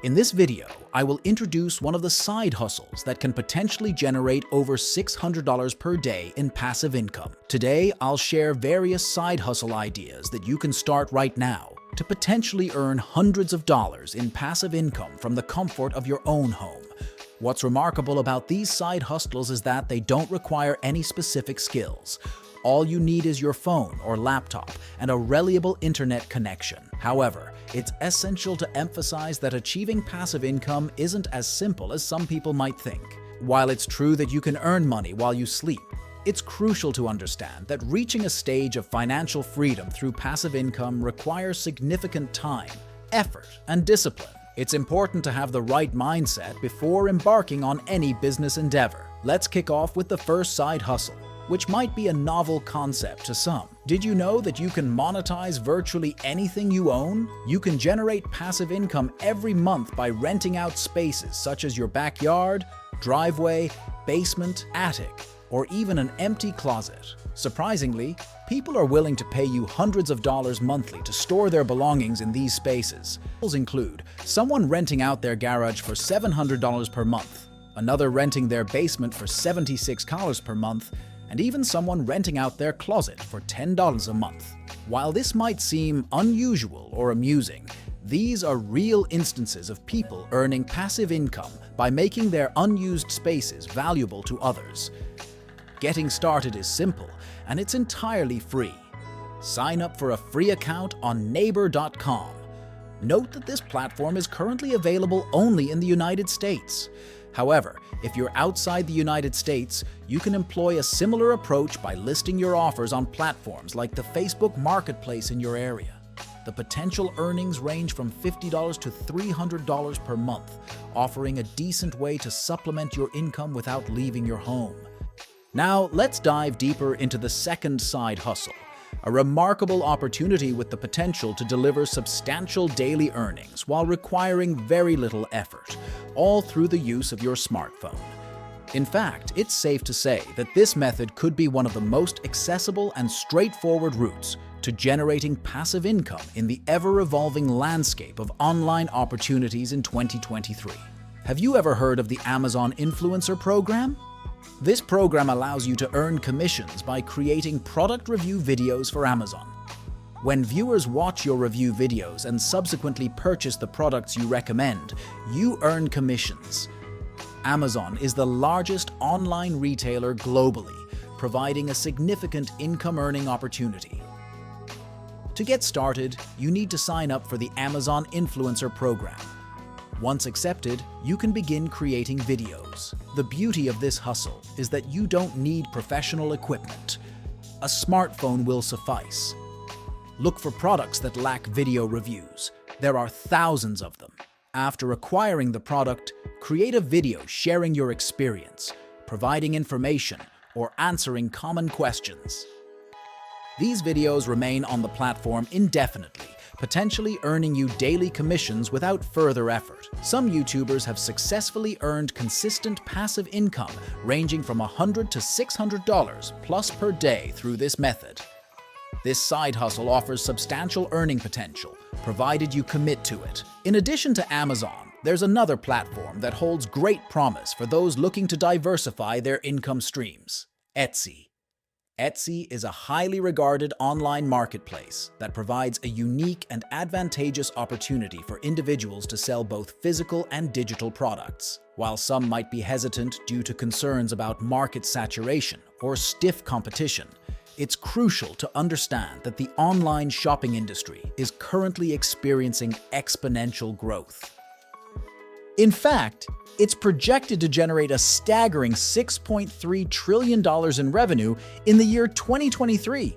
In this video, I will introduce one of the side hustles that can potentially generate over $600 per day in passive income. Today, I'll share various side hustle ideas that you can start right now to potentially earn hundreds of dollars in passive income from the comfort of your own home. What's remarkable about these side hustles is that they don't require any specific skills. All you need is your phone or laptop and a reliable internet connection. However, it's essential to emphasize that achieving passive income isn't as simple as some people might think. While it's true that you can earn money while you sleep, it's crucial to understand that reaching a stage of financial freedom through passive income requires significant time, effort, and discipline. It's important to have the right mindset before embarking on any business endeavor. Let's kick off with the first side hustle, which might be a novel concept to some. Did you know that you can monetize virtually anything you own? You can generate passive income every month by renting out spaces such as your backyard, driveway, basement, attic, or even an empty closet. Surprisingly, people are willing to pay you hundreds of dollars monthly to store their belongings in these spaces. Examples include someone renting out their garage for $700 per month, another renting their basement for $76 per month, and even someone renting out their closet for $10 a month. While this might seem unusual or amusing, these are real instances of people earning passive income by making their unused spaces valuable to others. Getting started is simple, and it's entirely free. Sign up for a free account on neighbor.com. Note that this platform is currently available only in the United States. However, if you're outside the United States, you can employ a similar approach by listing your offers on platforms like the Facebook Marketplace in your area. The potential earnings range from $50 to $300 per month, offering a decent way to supplement your income without leaving your home. Now, let's dive deeper into the second side hustle, a remarkable opportunity with the potential to deliver substantial daily earnings while requiring very little effort, all through the use of your smartphone. In fact, it's safe to say that this method could be one of the most accessible and straightforward routes to generating passive income in the ever-evolving landscape of online opportunities in 2023. Have you ever heard of the Amazon Influencer Program? This program allows you to earn commissions by creating product review videos for Amazon. When viewers watch your review videos and subsequently purchase the products you recommend, you earn commissions. Amazon is the largest online retailer globally, providing a significant income-earning opportunity. To get started, you need to sign up for the Amazon Influencer Program. Once accepted, you can begin creating videos. The beauty of this hustle is that you don't need professional equipment. A smartphone will suffice. Look for products that lack video reviews. There are thousands of them. After acquiring the product, create a video sharing your experience, providing information, or answering common questions. These videos remain on the platform indefinitely, potentially earning you daily commissions without further effort. Some YouTubers have successfully earned consistent passive income ranging from $100 to $600 plus per day through this method. This side hustle offers substantial earning potential, provided you commit to it. In addition to Amazon, there's another platform that holds great promise for those looking to diversify their income streams: Etsy. Etsy is a highly regarded online marketplace that provides a unique and advantageous opportunity for individuals to sell both physical and digital products. While some might be hesitant due to concerns about market saturation or stiff competition, it's crucial to understand that the online shopping industry is currently experiencing exponential growth. In fact, it's projected to generate a staggering $6.3 trillion in revenue in the year 2023.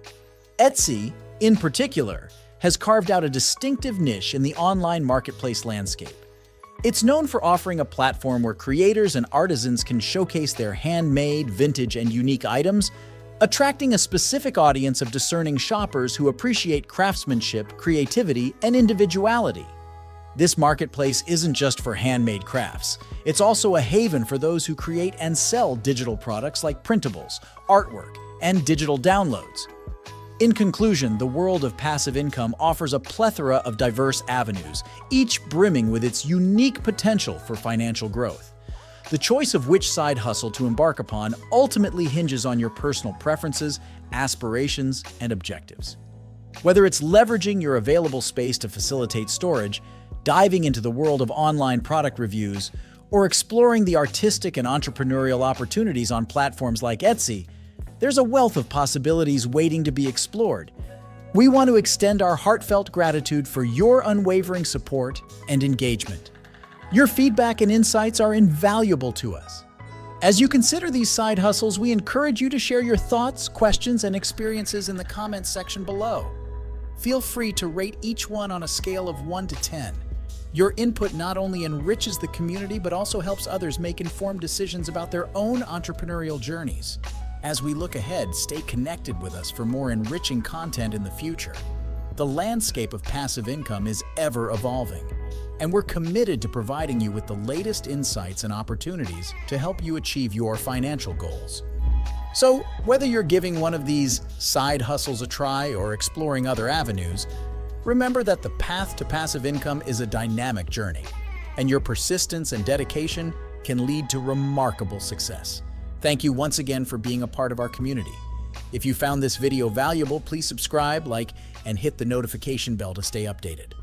Etsy, in particular, has carved out a distinctive niche in the online marketplace landscape. It's known for offering a platform where creators and artisans can showcase their handmade, vintage, and unique items, attracting a specific audience of discerning shoppers who appreciate craftsmanship, creativity, and individuality. This marketplace isn't just for handmade crafts. It's also a haven for those who create and sell digital products like printables, artwork, and digital downloads. In conclusion, the world of passive income offers a plethora of diverse avenues, each brimming with its unique potential for financial growth. The choice of which side hustle to embark upon ultimately hinges on your personal preferences, aspirations, and objectives. Whether it's leveraging your available space to facilitate storage, diving into the world of online product reviews, or exploring the artistic and entrepreneurial opportunities on platforms like Etsy, there's a wealth of possibilities waiting to be explored. We want to extend our heartfelt gratitude for your unwavering support and engagement. Your feedback and insights are invaluable to us. As you consider these side hustles, we encourage you to share your thoughts, questions, and experiences in the comments section below. Feel free to rate each one on a scale of 1 to 10. Your input not only enriches the community, but also helps others make informed decisions about their own entrepreneurial journeys. As we look ahead, stay connected with us for more enriching content in the future. The landscape of passive income is ever evolving, and we're committed to providing you with the latest insights and opportunities to help you achieve your financial goals. So, whether you're giving one of these side hustles a try or exploring other avenues, remember that the path to passive income is a dynamic journey, and your persistence and dedication can lead to remarkable success. Thank you once again for being a part of our community. If you found this video valuable, please subscribe, like, and hit the notification bell to stay updated.